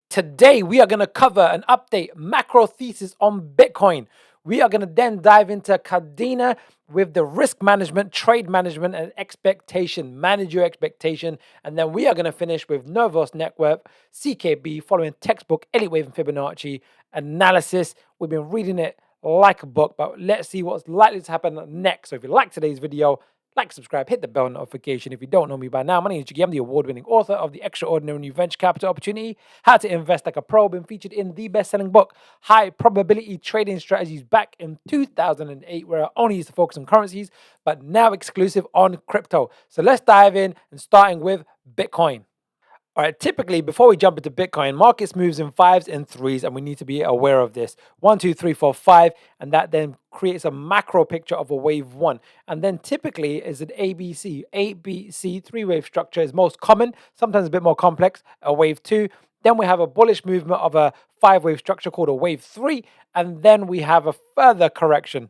Today, we are going to cover an update macro thesis on Bitcoin. We are going to then dive into Kadena with the risk management, trade management, and expectation. Manage your expectation. And then we are going to finish with Nervous Network, CKB, following textbook Elliott Wave and Fibonacci analysis. We've been reading it like a book, but let's see what's likely to happen next. So if you like today's video, like, subscribe, hit the bell notification. If you don't know me by now, my name is Jiggy. I'm the award-winning author of The Extraordinary New Venture Capital Opportunity, How to Invest Like a Pro, been featured in the best-selling book, High Probability Trading Strategies, back in 2008, where I only used to focus on currencies, but now exclusive on crypto. So let's dive in, and starting with Bitcoin. All right, typically, before we jump into Bitcoin, markets moves in fives and threes, and we need to be aware of this. 1, 2, 3, 4, 5, and that then creates a macro picture of a wave one. And then typically is an ABC. ABC, three-wave structure is most common, sometimes a bit more complex, a wave two. Then we have a bullish movement of a five-wave structure called a wave three, and then we have a further correction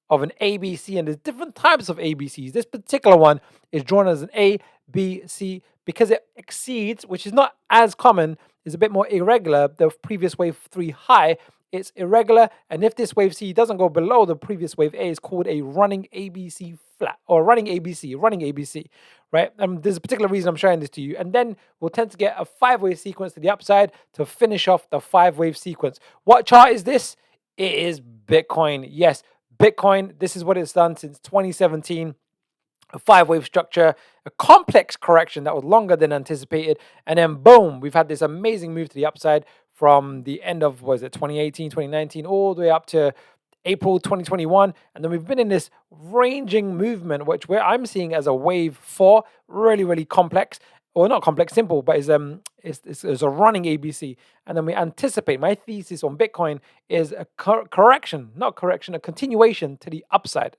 of an ABC, and there's different types of ABCs. This particular one is drawn as an ABC because it exceeds, which is not as common, is a bit more irregular, the previous wave 3 high. It's irregular, and if this wave C doesn't go below the previous wave A, it's called a running ABC flat, or running ABC, right? There's a particular reason I'm showing this to you, and then we'll tend to get a 5-wave sequence to the upside to finish off the 5-wave sequence. What chart is this? It is Bitcoin. Yes, Bitcoin. This is what it's done since 2017. A 5-wave structure, a complex correction that was longer than anticipated, and then boom, we've had this amazing move to the upside from the end of, 2018, 2019, all the way up to April 2021, and then we've been in this ranging movement, which I'm seeing as a wave 4, really complex, or not complex, simple, but it's a running ABC. And then we anticipate, my thesis on Bitcoin is a a continuation to the upside,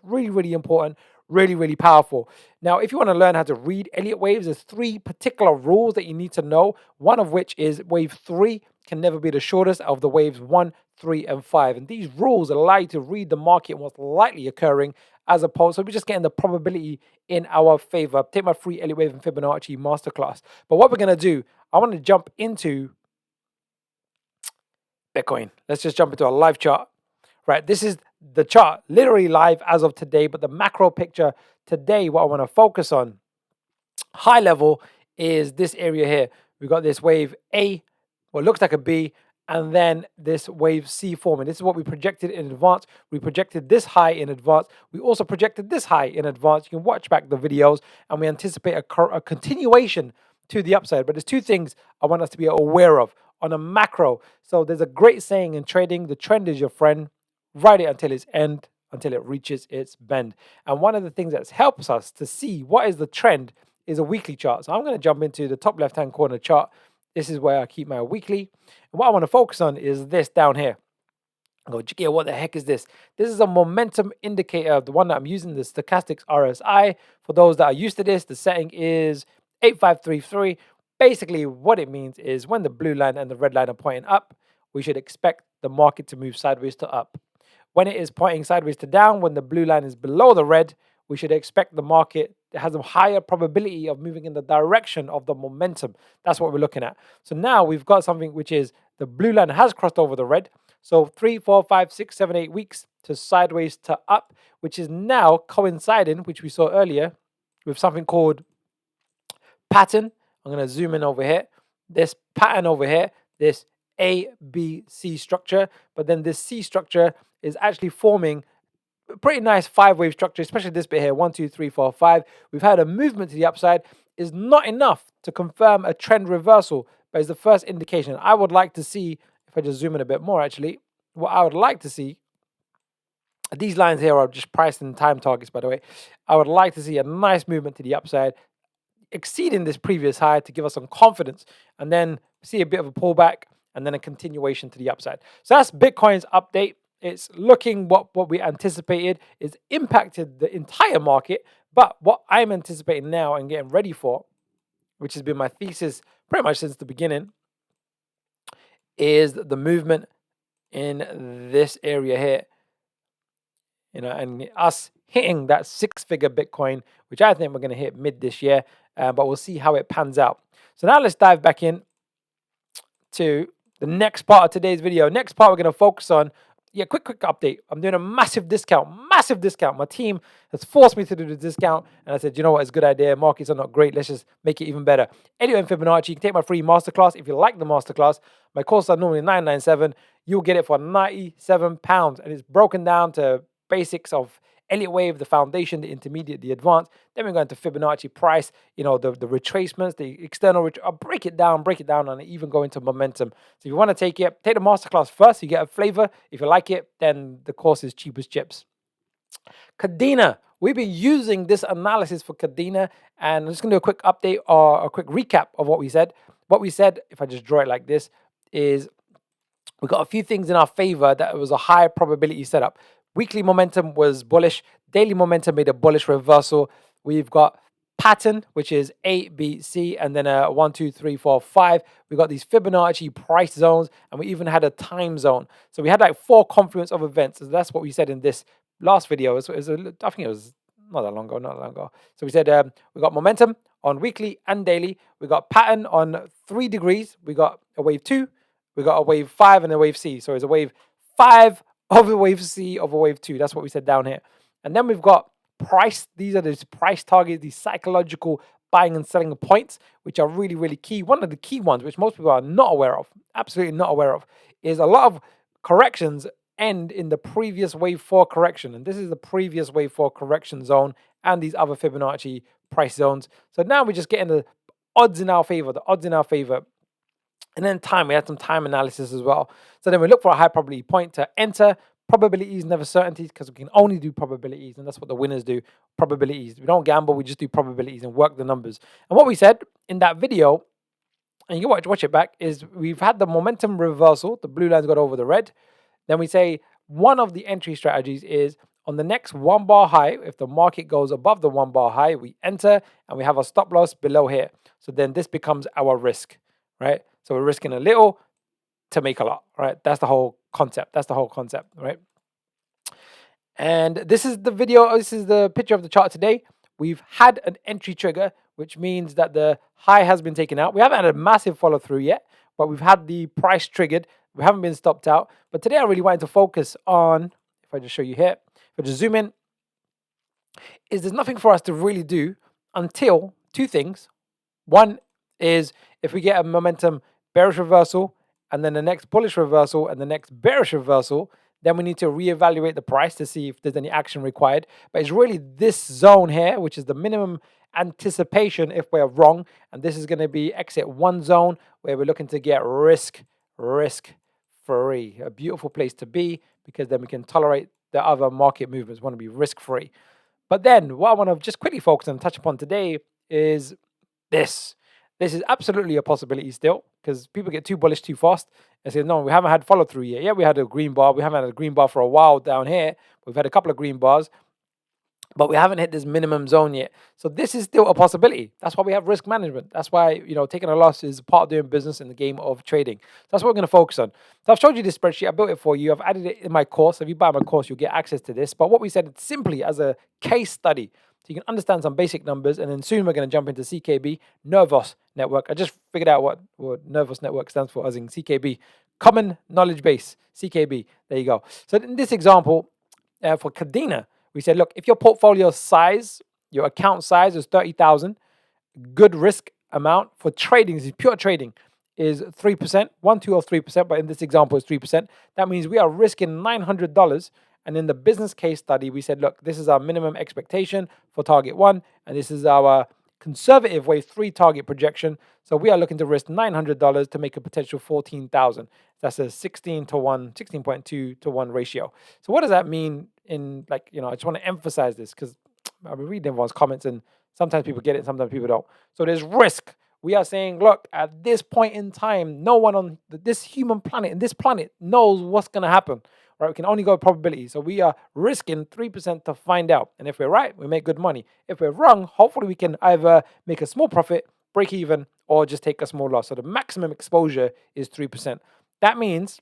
really important, really powerful. Now, if you want to learn how to read Elliott waves, there's 3 particular rules that you need to know, one of which is wave 3 can never be the shortest of the waves 1, 3, and 5. And these rules allow you to read the market and what's likely occurring, as opposed, so we're just getting the probability in our favor. Take my free Elliott Wave and Fibonacci Masterclass. But what we're going to do, I want to jump into Bitcoin. Let's just jump into a live chart. Right, this is the chart, literally live as of today, but the macro picture today, what I want to focus on, high level, is this area here. We've got this wave A, what looks like a B, and then this wave C forming. This is what we projected in advance. We projected this high in advance. We also projected this high in advance. You can watch back the videos, and we anticipate a continuation to the upside. But there's 2 things I want us to be aware of on a macro. So there's a great saying in trading, the trend is your friend. Ride it until its end, until it reaches its bend. And one of the things that helps us to see what is the trend is a weekly chart. So I'm going to jump into the top left-hand corner chart. This is where I keep my weekly. And what I want to focus on is this down here. I go, Jiggy, what the heck is this? This is a momentum indicator, the one that I'm using, the stochastics RSI. For those that are used to this, the setting is 8533. Basically, what it means is when the blue line and the red line are pointing up, we should expect the market to move sideways to up. When it is pointing sideways to down, when the blue line is below the red, we should expect the market has a higher probability of moving in the direction of the momentum. That's what we're looking at. So now we've got something which is the blue line has crossed over the red. So 3, 4, 5, 6, 7, 8 weeks to sideways to up, which is now coinciding, which we saw earlier, with something called pattern. I'm going to zoom in over here. This pattern over here, this A, B, C structure, but then this C structure is actually forming a pretty nice 5-wave structure, especially this bit here, 1, 2, 3, 4, 5. We've had a movement to the upside. Is not enough to confirm a trend reversal, but it's the first indication. I would like to see, if I just zoom in a bit more actually, what I would like to see, these lines here are just priced in time targets, by the way. I would like to see a nice movement to the upside, exceeding this previous high to give us some confidence, and then see a bit of a pullback, and then a continuation to the upside. So that's Bitcoin's update. It's looking what we anticipated. It's impacted the entire market. But what I'm anticipating now and getting ready for, which has been my thesis pretty much since the beginning, is the movement in this area here. And us hitting that 6-figure Bitcoin, which I think we're going to hit mid this year. But we'll see how it pans out. So now let's dive back in to the next part of today's video. Next part, we're going to focus on, quick update. I'm doing a massive discount. My team has forced me to do the discount. And I said, you know what, it's a good idea. Markets are not great. Let's just make it even better. Anyway, in Fibonacci, you can take my free masterclass. If you like the masterclass, my courses are normally $997. You'll get it for £97. And it's broken down to basics of Elliott wave, the foundation, the intermediate, the advanced. Then we're going to Fibonacci price, the retracements, the external. I'll break it down, and even go into momentum. So if you want to take it, take the masterclass first. You get a flavor. If you like it, then the course is cheap as chips. Kadena. We've been using this analysis for Kadena, and I'm just going to do a quick update or a quick recap of what we said. What we said, if I just draw it like this, is we got a few things in our favor that was a high probability setup. Weekly momentum was bullish. Daily momentum made a bullish reversal. We've got pattern, which is A, B, C, and then a 1, 2, 3, 4, 5. We got these Fibonacci price zones, and we even had a time zone. So we had like 4 confluence of events. So that's what we said in this last video. I think it was not that long ago. So we said we got momentum on weekly and daily. We got pattern on 3 degrees. We got a wave 2. We got a wave 5 and a wave C. So it's a wave 5 of a wave C of a wave 2. That's what we said down here. And then we've got price. These are the price targets, these psychological buying and selling points, which are really, really key. One of the key ones, which most people are not aware of, absolutely not aware of, is a lot of corrections end in the previous wave 4 correction. And this is the previous wave 4 correction zone and these other Fibonacci price zones. So now we're just getting the odds in our favor, And then time, we had some time analysis as well. So then we look for a high probability point to enter. Probabilities, never certainties, because we can only do probabilities, and that's what the winners do, probabilities. We don't gamble, we just do probabilities and work the numbers. And what we said in that video, and you can watch it back, is we've had the momentum reversal. The blue line's got over the red. Then we say one of the entry strategies is on the next 1 bar high, if the market goes above the 1 bar high, we enter, and we have a stop loss below here. So then this becomes our risk, right? So we're risking a little to make a lot, right? That's the whole concept. Right? And this is the video. This is the picture of the chart today. We've had an entry trigger, which means that the high has been taken out. We haven't had a massive follow through yet, but we've had the price triggered. We haven't been stopped out. But today I really wanted to focus on, if I just show you here, if I just zoom in, is there's nothing for us to really do until 2 things. One is if we get a momentum bearish reversal, and then the next bullish reversal, and the next bearish reversal, then we need to reevaluate the price to see if there's any action required. But it's really this zone here, which is the minimum anticipation if we're wrong. And this is going to be exit 1 zone where we're looking to get risk free. A beautiful place to be, because then we can tolerate the other market movements. We want to be risk free. But then what I want to just quickly focus on and touch upon today is this. This is absolutely a possibility still, because people get too bullish too fast and say, no, we haven't had follow through yet. Yeah, we had a green bar. We haven't had a green bar for a while down here. We've had a couple of green bars, but we haven't hit this minimum zone yet. So this is still a possibility. That's why we have risk management. That's why, taking a loss is part of doing business in the game of trading. That's what we're going to focus on. So I've showed you this spreadsheet. I built it for you. I've added it in my course. If you buy my course, you'll get access to this. But what we said, it's simply as a case study. So you can understand some basic numbers, and then soon we're going to jump into CKB, Nervous Network. I just figured out what Nervous Network stands for, as in CKB, Common Knowledge Base, CKB. There you go. So in this example, for Kadena, we said, look, if your portfolio size, your account size is 30,000, good risk amount for trading, this is pure trading, is 3%, 1, 2, or 3%, but in this example, it's 3%. That means we are risking $900. And in the business case study, we said, look, this is our minimum expectation for target 1, and this is our conservative wave 3 target projection. So we are looking to risk $900 to make a potential 14,000. That's a 16 to 1, 16.2 to 1 ratio. So what does that mean in, I just want to emphasize this, because I've been reading everyone's comments, and sometimes people get it, sometimes people don't. So there's risk. We are saying, look, at this point in time, no one on this human planet, and this planet, knows what's going to happen. Right? We can only go probability. So we are risking 3% to find out. And if we're right, we make good money. If we're wrong, hopefully we can either make a small profit, break even, or just take a small loss. So the maximum exposure is 3%. That means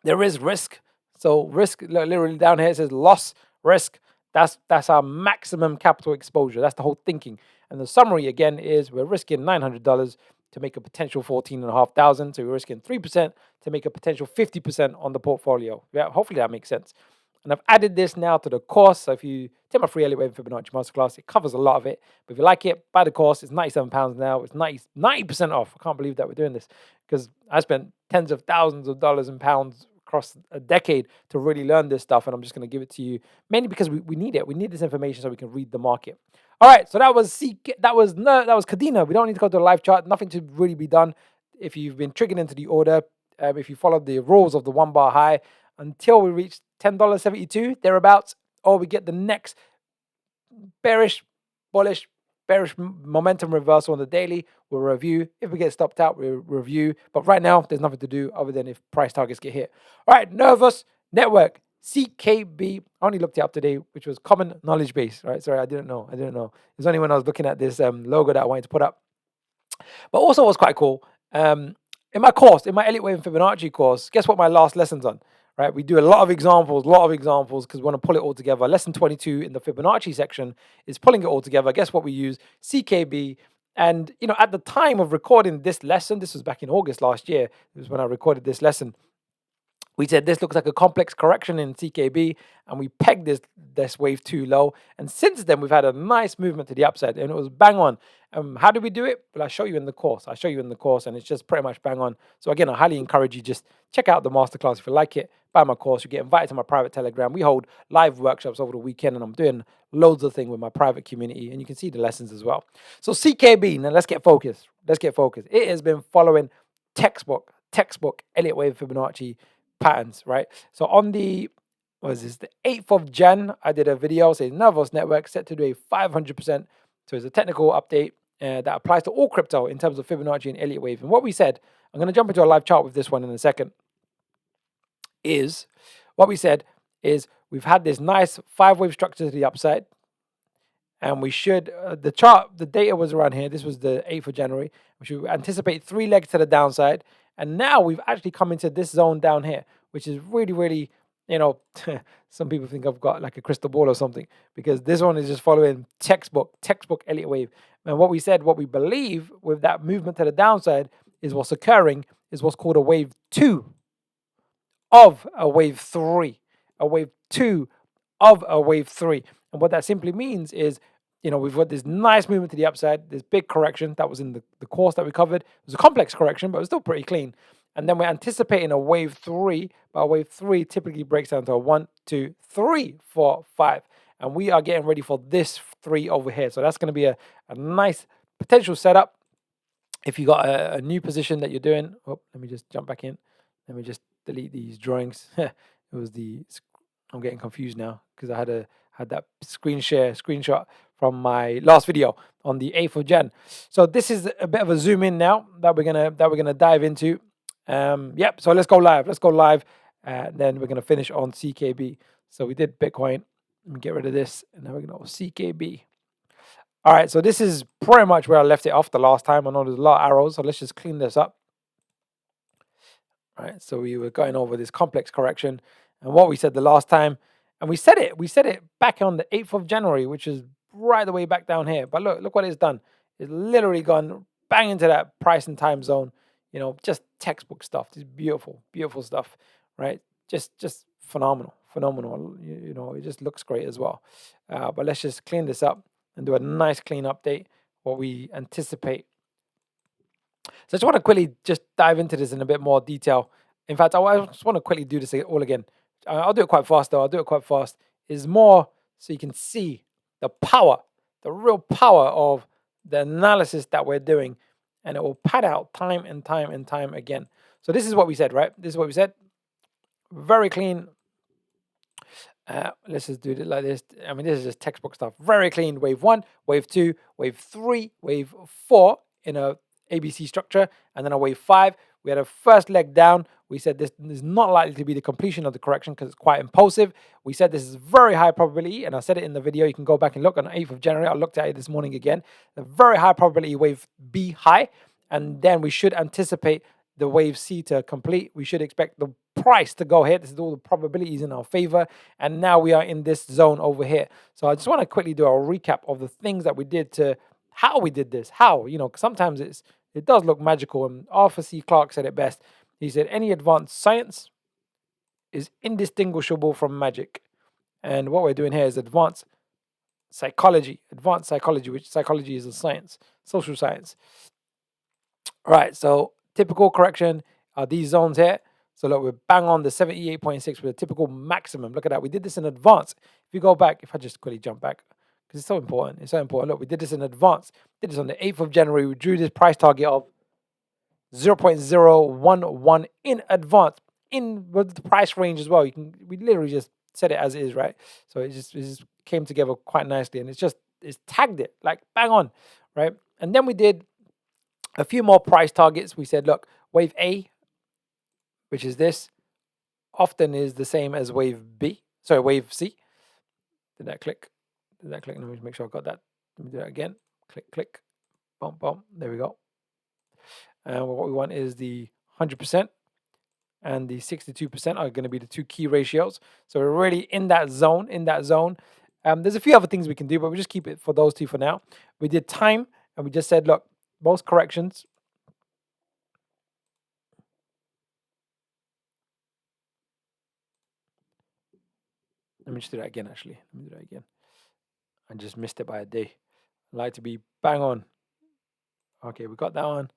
there is risk. So risk, literally down here, it says loss, risk. That's our maximum capital exposure. That's the whole thinking. And the summary, again, is we're risking $900 to make a potential 14,500. So we're risking 3% to make a potential 50% on the portfolio. Yeah, hopefully that makes sense. And I've added this now to the course. So if you take my free Elliott Wave Fibonacci Masterclass, it covers a lot of it. But if you like it, buy the course. It's £97 now. It's 90% off. I can't believe that we're doing this because I spent tens of thousands of dollars and pounds across a decade to really learn this stuff. And I'm just going to give it to you mainly because we need it. We need this information so we can read the market. All right, so that was Kadena. We don't need to go to the live chart. Nothing to really be done. If you've been triggered into the order, if you followed the rules of the 1 bar high until we reach $10.72 thereabouts, or we get the next bearish momentum reversal on the daily, we'll review. If we get stopped out, we'll review. But right now, there's nothing to do other than if price targets get hit. All right, Nervous Network. CKB, I only looked it up today, which was common knowledge base, right? Sorry, I didn't know. It's only when I was looking at this logo that I wanted to put up. But also what's quite cool, in my course, in my Elliott Wave and Fibonacci course, guess what my last lesson's on, right? We do a lot of examples, because we want to pull it all together. Lesson 22 in the Fibonacci section is pulling it all together. Guess what we use? CKB. And, at the time of recording this lesson, this was back in August last year, it was when I recorded this lesson, we said this looks like a complex correction in CKB, and we pegged this wave too low. And since then, we've had a nice movement to the upside, and it was bang on. How do we do it? Well, I'll show you in the course. And it's just pretty much bang on. So again, I highly encourage you, just check out the masterclass if you like it. Buy my course. You get invited to my private Telegram. We hold live workshops over the weekend, and I'm doing loads of things with my private community, and you can see the lessons as well. So CKB, now let's get focused. It has been following textbook Elliott Wave Fibonacci patterns, right? So on the 8th of Jan, I did a video saying Nervous Network set to do a 500%. So it's a technical update that applies to all crypto in terms of Fibonacci and Elliott Wave. And what we said, I'm going to jump into a live chart with this one in a second, is what we said is we've had this nice 5-wave structure to the upside. And we should, the data was around here. This was the 8th of January. We should anticipate 3 legs to the downside. And now we've actually come into this zone down here, which is really, really, some people think I've got like a crystal ball or something, because this one is just following textbook Elliott Wave. And what we said, what we believe with that movement to the downside is what's occurring is what's called a wave 2 of a wave 3, a wave 2 of a wave 3. And what that simply means is, we've got this nice movement to the upside, this big correction that was in the course that we covered. It was a complex correction, but it was still pretty clean. And then we're anticipating a wave 3, but a wave 3 typically breaks down to a 1, 2, 3, 4, 5. And we are getting ready for this 3 over here. So that's going to be a nice potential setup. If you got a new position that you're doing, let me just jump back in. Let me just delete these drawings. I'm getting confused now because I had that screenshot from my last video on the 8th of Jan. So this is a bit of a zoom in now that we're gonna dive into. So let's go live. Then we're gonna finish on CKB. So we did Bitcoin. Let me get rid of this, and now we're gonna go CKB. All right, so this is pretty much where I left it off the last time. I know there's a lot of arrows, so let's just clean this up. All right, so we were going over this complex correction and what we said the last time. And we said it back on the 8th of January, which is right the way back down here. But look what it's done. It's literally gone bang into that price and time zone. Just textbook stuff. This beautiful stuff, right? Just phenomenal. It just looks great as well. But let's just clean this up and do a nice clean update, what we anticipate. So I just want to quickly just dive into this in a bit more detail. In fact, I just want to quickly do this all again. I'll do it quite fast though. It's more so you can see the power, the real power of the analysis that we're doing, and it will pad out time and time again. So this is what we said, right? Very clean. Let's just do it like this. I mean, this is just textbook stuff. Very clean. Wave 1, wave 2, wave 3, wave 4 in a ABC structure, and then a wave 5. We had a first leg down. We said this is not likely to be the completion of the correction because it's quite impulsive. We said this is very high probability, and I said it in the video. You can go back and look on the 8th of January. I looked at it this morning again. A very high probability wave B high, and then we should anticipate the wave C to complete. We should expect the price to go here. This is all the probabilities in our favor, and now we are in this zone over here. So I just want to quickly do a recap of the things that we did to how we did this. How, sometimes it's it does look magical. And Arthur C. Clarke said it best. He said, any advanced science is indistinguishable from magic. And what we're doing here is advanced psychology, which psychology is a science, social science. All right, so typical correction are these zones here. So look, we're bang on the 78.6 with a typical maximum. Look at that. We did this in advance. If you go back, if I just quickly jump back, because it's so important. It's so important. Look, we did this in advance. Did this on the 8th of January. We drew this price target of 0.011 in advance, in with the price range as well. We literally just said it as is, right? So it just came together quite nicely, and it's tagged it like bang on, right? And then we did a few more price targets. We said, look, wave A, which is this, often is the same as wave B. Sorry, wave C. Did that click? Let me make sure I got that. Let me do that again. Click. Boom, boom. There we go. And what we want is the 100% and the 62% are going to be the two key ratios. So we're really in that zone, There's a few other things we can do, but we'll just keep it for those two for now. We did time, and we just said, look, most corrections. Let me just do that again, actually. Let me do that again. I just missed it by a day. I like to be bang on. Okay, we got that one.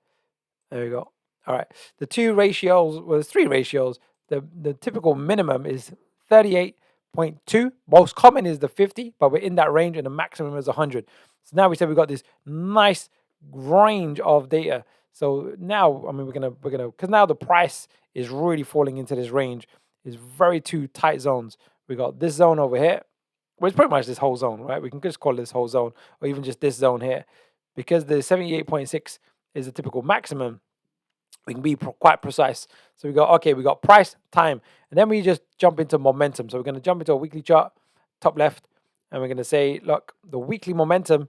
There we go. All right. The two ratios, well, there's three ratios. The typical minimum is 38.2. Most common is the 50, but we're in that range, and the maximum is 100. So now we said we got this nice range of data. So now, I mean, we're gonna because now the price is really falling into this range. It's very two tight zones. We got this zone over here. Well, it's pretty much this whole zone, right? We can just call it this whole zone, or even just this zone here, because the 78.6 is the typical maximum. We can be quite precise. So we go, okay, we got price, time, and then we just jump into momentum. So we're going to jump into a weekly chart, top left, and we're going to say, look, the weekly momentum,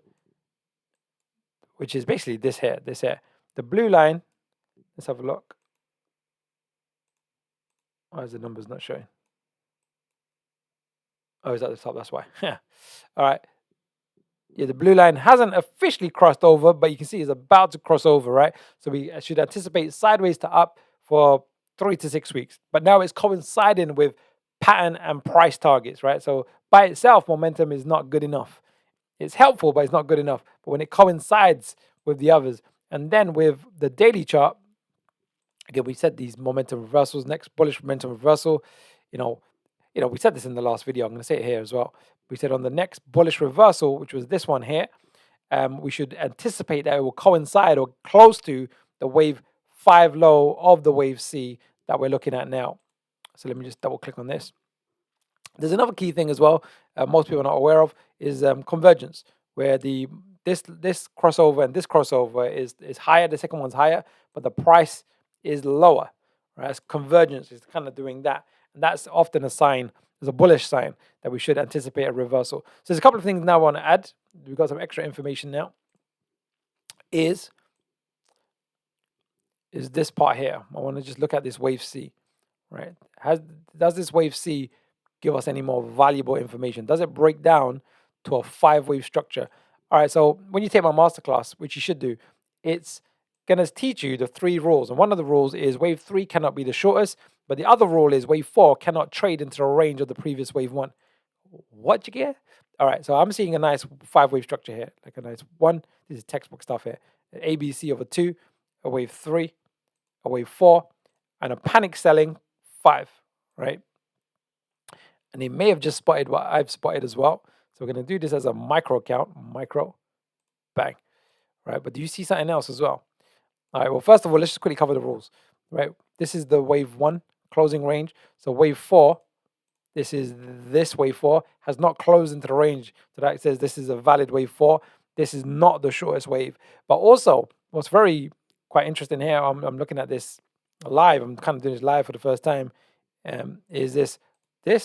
which is basically this here. The blue line, let's have a look. Why is the numbers not showing? Oh, it's at the top, that's why. All right. Yeah, the blue line hasn't officially crossed over, but you can see it's about to cross over, right? So we should anticipate sideways to up for 3 to 6 weeks. But now it's coinciding with pattern and price targets, right? So by itself, momentum is not good enough. It's helpful, but it's not good enough. But when it coincides with the others, and then with the daily chart, again, we said these momentum reversals, next bullish momentum reversal, we said this in the last video. I'm going to say it here as well. We said on the next bullish reversal, which was this one here, we should anticipate that it will coincide or close to the wave 5 low of the wave C that we're looking at now. So let me just double click on this. There's another key thing as well, most people are not aware of, is convergence, where this crossover and this crossover is higher. The second one's higher, but the price is lower. Right? It's convergence is kind of doing that. And that's often a sign, it's a bullish sign that we should anticipate a reversal. So there's a couple of things now I want to add. We've got some extra information now. Is this part here. I want to just look at this wave C, right? Does this wave C give us any more valuable information? Does it break down to a 5-wave structure? All right, so when you take my masterclass, which you should do, it's going to teach you the 3 rules. And one of the rules is wave 3 cannot be the shortest, but the other rule is wave 4 cannot trade into the range of the previous wave 1. What you get? All right, so I'm seeing a nice 5-wave structure here, like a nice 1. This is textbook stuff here. An ABC of a 2, a wave 3, a wave 4, and a panic selling 5, right? And they may have just spotted what I've spotted as well. So we're going to do this as a micro count, bang, right? But do you see something else as well? All right, well, first of all, let's just quickly cover the rules, right? This is the wave 1 closing range. So wave 4, this wave 4 has not closed into the range. So that says this is a valid wave 4. This is not the shortest wave. But also, what's quite interesting here, I'm looking at this live. I'm kind of doing this live for the first time. Is this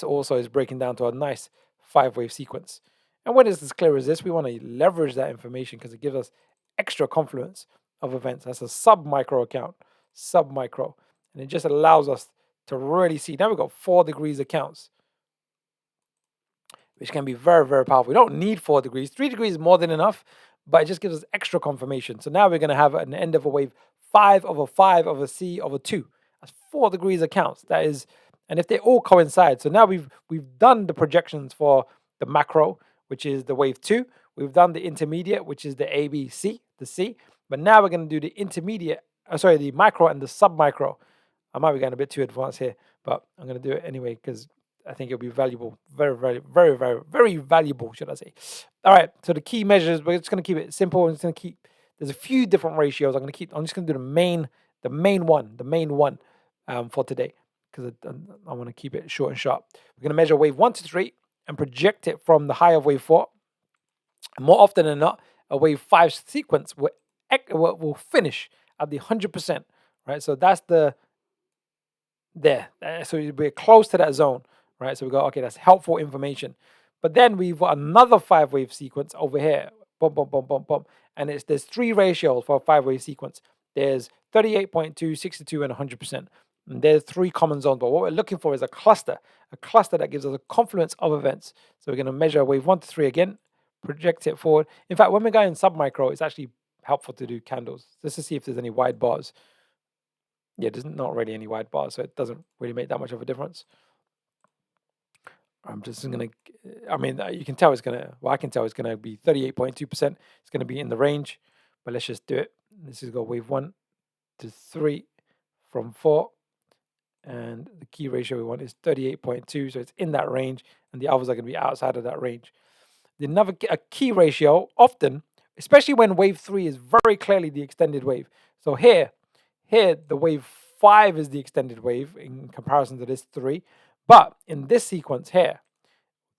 also is breaking down to a nice 5-wave sequence. And when it's as clear as this, we want to leverage that information because it gives us extra confluence of events. That's a sub-micro account, sub-micro. And it just allows us to really see. Now we've got 4 degrees accounts, which can be very, very powerful. We don't need 4 degrees. 3 degrees is more than enough, but it just gives us extra confirmation. So now we're going to have an end of a wave 5 over 5 over C over 2. That's 4 degrees of counts. That is, and if they all coincide, so now we've done the projections for the macro, which is the wave 2. We've done the intermediate, which is the ABC, the C. But now we're going to do the intermediate, the micro and the sub-micro. I might be getting a bit too advanced here, but I'm going to do it anyway because I think it'll be valuable. Very, very, very, very, very valuable, should I say. All right, so the key measures, we're just going to keep it simple. I'm just going to keep, there's a few different ratios. I'm just going to do the main one for today because I want to keep it short and sharp. We're going to measure wave 1 to 3 and project it from the high of wave 4. More often than not, a wave 5 sequence will finish at the 100%, right? So that's so we're close to that zone, right? So we go, okay, that's helpful information. But then we've got another 5-wave sequence over here, boom, boom, boom, boom, boom. And there's 3 ratios for a 5-wave sequence. There's 38.2, 62, and 100%. And there's 3 common zones. But what we're looking for is a cluster that gives us a confluence of events. So we're going to measure wave 1 to 3 again, project it forward. In fact, when we're going sub-micro, it's actually helpful to do candles just to see if there's any wide bars. Yeah, there's not really any wide bars, so it doesn't really make that much of a difference. I'm just going to, you can tell it's going to, I can tell it's going to be 38.2%. It's going to be in the range, but let's just do it. This is go wave 1 to 3 from 4. And the key ratio we want is 38.2, so it's in that range, and the others are going to be outside of that range. A key ratio, often, especially when wave 3 is very clearly the extended wave. So here, the wave 5 is the extended wave in comparison to this 3. But in this sequence here,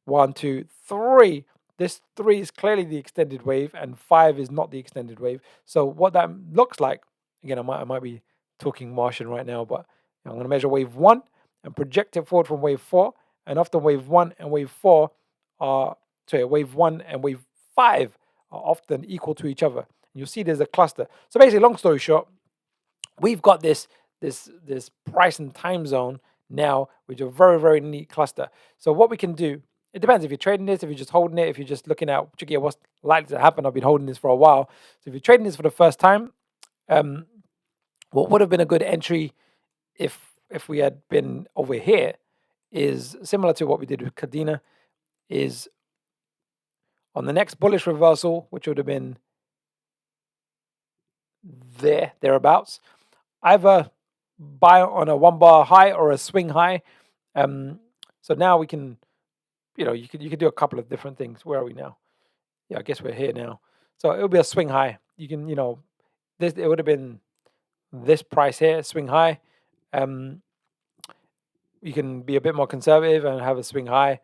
1, 2, 3, this 3 is clearly the extended wave and 5 is not the extended wave. So what that looks like, again, I might be talking Martian right now, but I'm going to measure wave 1 and project it forward from wave 4. And often wave 1 and wave 4 wave 1 and wave 5 are often equal to each other. And you'll see there's a cluster. So basically, long story short, we've got this price and time zone now, which is a very, very neat cluster. So what we can do, it depends if you're trading this, if you're just holding it, if you're just looking at what's likely to happen. I've been holding this for a while. So if you're trading this for the first time, what would have been a good entry if we had been over here is similar to what we did with Kadena, is on the next bullish reversal, which would have been thereabouts, either buy on a 1-bar high or a swing high. So now we can, you could do a couple of different things. Where are we now? Yeah, I guess we're here now. So it would be a swing high. You can, it would have been this price here, swing high. You can be a bit more conservative and have a swing high,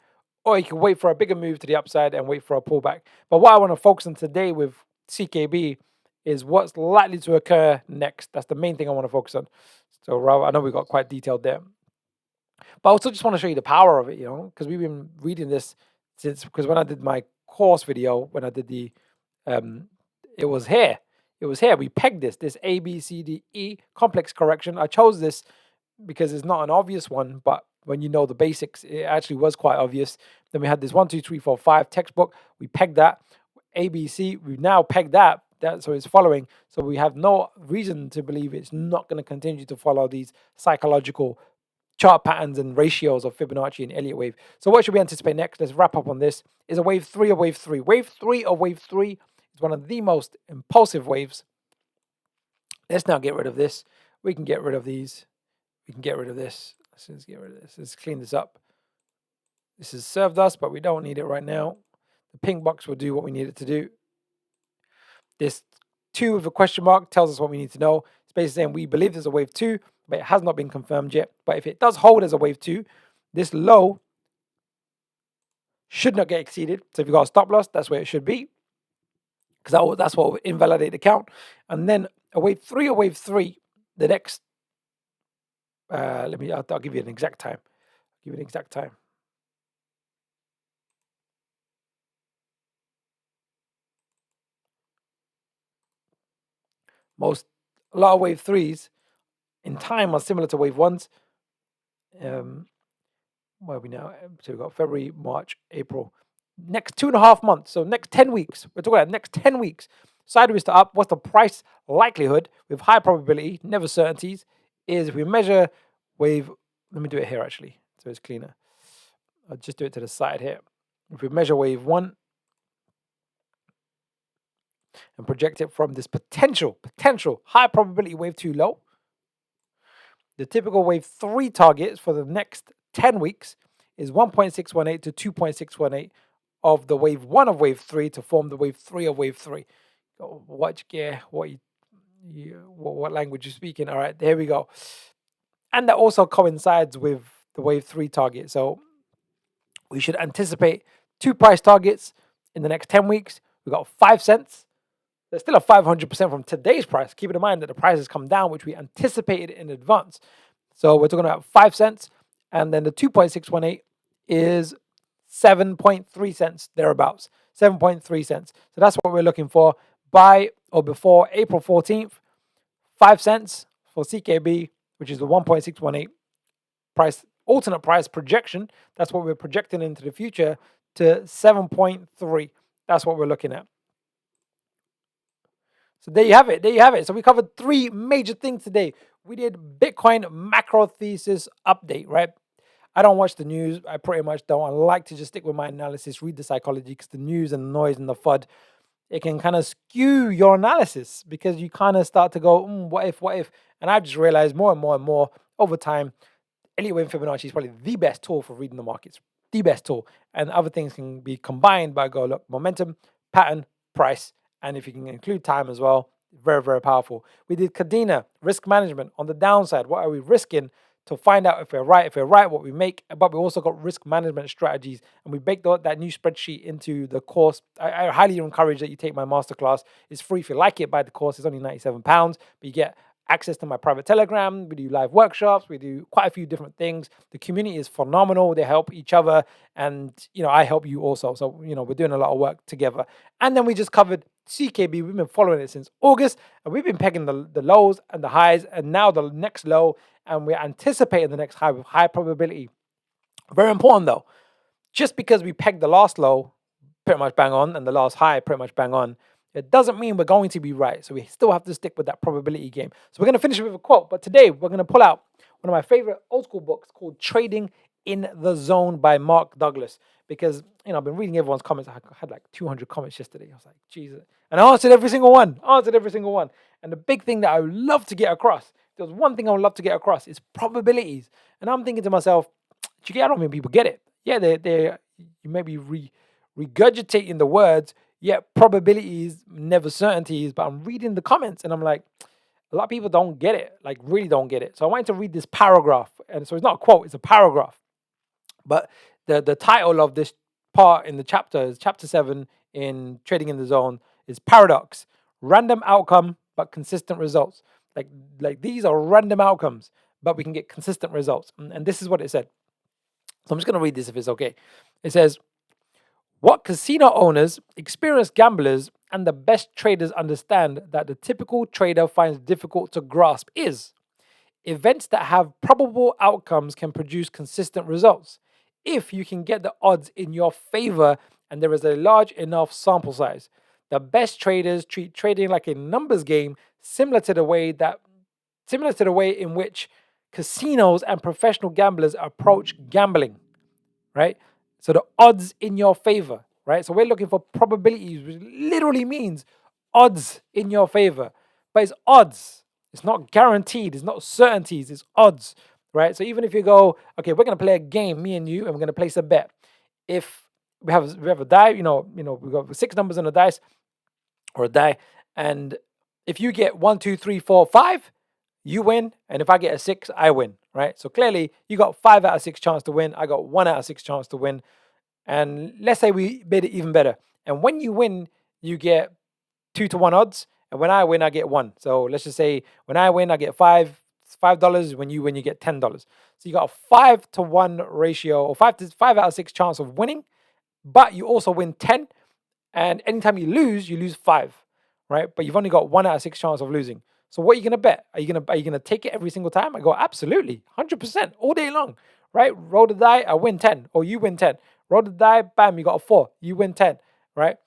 or you can wait for a bigger move to the upside and wait for a pullback. But what I want to focus on today with CKB is what's likely to occur next. That's the main thing I want to focus on. So I know we got quite detailed there. But I also just want to show you the power of it, because we've been reading this because when I did my course video, when I did it was here. We pegged this A, B, C, D, E, complex correction. I chose this because it's not an obvious one, but when you know the basics, it actually was quite obvious. Then we had this 1, 2, 3, 4, 5 textbook. We pegged that. A, B, C, we've now pegged that. So it's following. So we have no reason to believe it's not going to continue to follow these psychological chart patterns and ratios of Fibonacci and Elliott wave. So what should we anticipate next? Let's wrap up on this. Is a wave 3 of wave 3. Wave 3 of wave 3 is one of the most impulsive waves. Let's now get rid of this. We can get rid of these. We can get rid of this. Let's get rid of this. Let's clean this up. This has served us, but we don't need it right now. The pink box will do what we need it to do. This 2 with a question mark tells us what we need to know. It's basically saying we believe there's a wave 2, but it has not been confirmed yet. But if it does hold as a wave 2, this low should not get exceeded. So if you've got a stop loss, that's where it should be, because that's what will invalidate the count. And then a wave 3 or wave 3, the next, I'll give you an exact time. A lot of wave 3s in time are similar to wave 1s. Where are we now? So we've got February, March, April. next 2.5 months, so next 10 weeks, we're talking about next 10 weeks, sideways to up, what's the price likelihood with high probability, never certainties, is if we measure wave, let me do it here actually, so it's cleaner. I'll just do it to the side here. If we measure wave 1 and project it from this potential high probability wave 2 low, the typical wave 3 targets for the next 10 weeks is 1.618 to 2.618 of the wave 1 of wave 3 to form the wave 3 of wave 3. What gear, what language you speaking? All right, there we go. And that also coincides with the wave 3 target. So we should anticipate 2 price targets in the next 10 weeks. We got 5 cents. There's still a 500% from today's price. Keep in mind that the price has come down, which we anticipated in advance. So we're talking about 5 cents. And then the 2.618 is 7.3 cents, thereabouts. 7.3 cents. So that's what we're looking for by or before April 14th. 5 cents for CKB, which is the 1.618 price, alternate price projection. That's what we're projecting into the future to 7.3. That's what we're looking at. So there you have it. There you have it. So we covered 3 major things today. We did Bitcoin macro thesis update, right? I don't watch the news. I pretty much don't. I like to just stick with my analysis, read the psychology, because the news and the noise and the FUD, it can kind of skew your analysis because you kind of start to go, what if? And I've just realized more and more over time, Elliott Wave Fibonacci is probably the best tool for reading the markets, the best tool. And other things can be combined by look, momentum, pattern, price, and if you can include time as well, very, very powerful. We did Kadena, risk management on the downside. What are we risking to find out if we're right? If we're right, what we make. But we also got risk management strategies, and we baked that new spreadsheet into the course. I highly encourage that you take my masterclass. It's free. If you like it, buy the course. It's only £97, but you get access to my private Telegram. We do live workshops. We do quite a few different things. The community is phenomenal. They help each other, and I help you also. So we're doing a lot of work together. And then we just covered CKB. We've been following it since August, and we've been pegging the lows and the highs, and now the next low, and we're anticipating the next high with high probability. Very important though, just because we pegged the last low pretty much bang on and the last high pretty much bang on, it doesn't mean we're going to be right. So we still have to stick with that probability game. So we're going to finish with a quote, but today we're going to pull out one of my favorite old school books called Trading in the Zone by Mark Douglas, because I've been reading everyone's comments. I had like 200 comments yesterday. I was like, Jesus. And I answered every single one. And the big thing that I would love to get across, there's one thing I would love to get across, is probabilities. And I'm thinking to myself, I don't mean people get it. Yeah, you may be regurgitating the words, yet probabilities, never certainties. But I'm reading the comments and I'm like, a lot of people don't get it, like really don't get it. So I wanted to read this paragraph. And so it's not a quote, it's a paragraph. But the title of this part in the chapter is chapter 7 in Trading in the Zone is Paradox. Random outcome, but consistent results. Like these are random outcomes, but we can get consistent results. And this is what it said. So I'm just going to read this if it's okay. It says, what casino owners, experienced gamblers, and the best traders understand that the typical trader finds difficult to grasp is events that have probable outcomes can produce consistent results if you can get the odds in your favor and there is a large enough sample size. The best traders treat trading like a numbers game, similar to the way in which casinos and professional gamblers approach gambling, right? So the odds in your favor, right? So we're looking for probabilities, which literally means odds in your favor. But it's odds. It's not guaranteed. It's not certainties. It's odds, right? So even if you go, okay, we're going to play a game, me and you, and we're going to place a bet. If we have a die, we've got 6 numbers on a dice or a die, and if you get 1, 2, 3, 4, 5, you win, and if I get a 6, I win, right? So clearly, you got 5 out of 6 chance to win. I got 1 out of 6 chance to win. And let's say we made it even better. And when you win, you get 2 to 1 odds. And when I win, I get 1. So let's just say when I win, I get $5. When you win, you get $10. So you got a 5 to 1 ratio, or 5 out of 6 chance of winning, but you also win 10. And anytime you lose 5, right? But you've only got 1 out of 6 chance of losing. So what are you going to bet? Are you going to take it every single time? I go, absolutely, 100%, all day long, right? Roll the die, I win 10, or you win 10. Roll the die, bam, you got a 4, you win 10, right?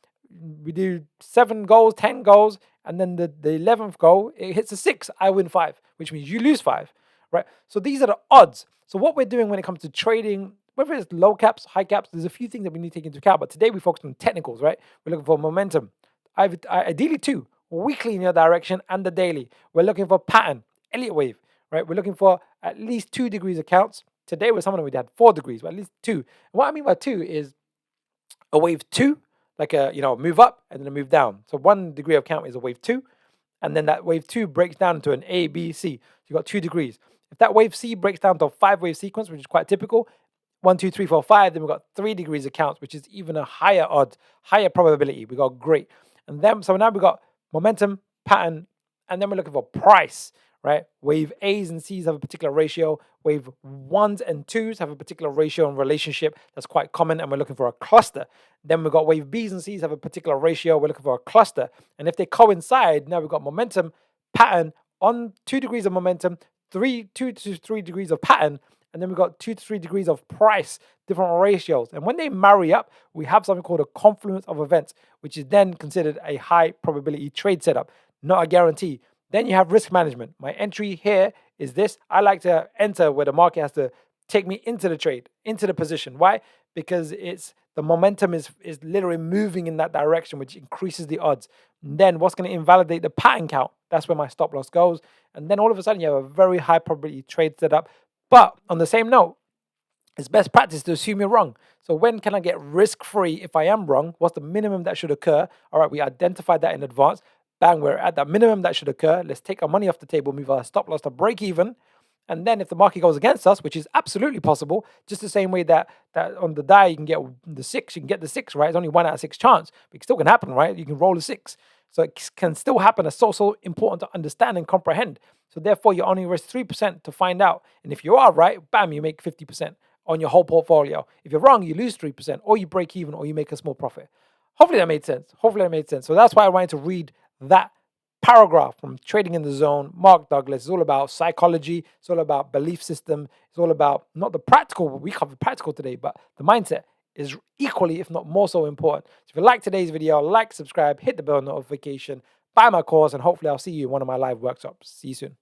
We do 7 goals, 10 goals, and then the 11th goal, it hits a 6, I win 5, which means you lose 5, right? So these are the odds. So what we're doing when it comes to trading, whether it's low caps, high caps, there's a few things that we need to take into account. But today we focus on technicals, right? We're looking for momentum. Ideally 2, weekly in your direction and the daily. We're looking for pattern, Elliott wave, right? We're looking for at least 2 degrees of counts. Today with someone we had 4 degrees, but at least 2. And what I mean by 2 is a wave 2, like a move up and then a move down. So 1 degree of count is a wave 2, and then that wave 2 breaks down into an A, B, C. So you've got 2 degrees. If that wave C breaks down to a 5-wave sequence, which is quite typical, 1, 2, 3, 4, 5, then we've got 3 degrees of counts, which is even a higher odds, higher probability. We got great. And then, so now we've got momentum, pattern, and then we're looking for price, right? Wave A's and C's have a particular ratio. Wave 1s and 2s have a particular ratio and relationship that's quite common, and we're looking for a cluster. Then we've got wave B's and C's have a particular ratio. We're looking for a cluster. And if they coincide, now we've got momentum, pattern on 2 degrees of momentum, 2 to 3 degrees of pattern, and then we've got 2 to 3 degrees of price, different ratios. And when they marry up, we have something called a confluence of events, which is then considered a high probability trade setup, not a guarantee. Then you have risk management. My entry here is this. I like to enter where the market has to take me into the trade, into the position. Why? Because the momentum is literally moving in that direction, which increases the odds. And then what's going to invalidate the pattern count? That's where my stop loss goes. And then all of a sudden you have a very high probability trade setup. But on the same note, it's best practice to assume you're wrong. So when can I get risk-free if I am wrong? What's the minimum that should occur? All right, we identified that in advance. Bang, we're at that minimum that should occur. Let's take our money off the table, move our stop loss to break even. And then if the market goes against us, which is absolutely possible, just the same way that on the die you can get the 6, you can get the 6, right? It's only 1 out of 6 chance, but it still can happen, right? You can roll a 6. So it can still happen. It's so important to understand and comprehend. So therefore, you only risk 3% to find out. And if you are right, bam, you make 50% on your whole portfolio. If you're wrong, you lose 3%, or you break even, or you make a small profit. Hopefully that made sense. So that's why I wanted to read that paragraph from Trading in the Zone, Mark Douglas. It's all about psychology. It's all about belief system. It's all about not the practical, we covered practical today, but the mindset is equally, if not more so important. So if you like today's video, like, subscribe, hit the bell notification, buy my course, and hopefully I'll see you in one of my live workshops. See you soon.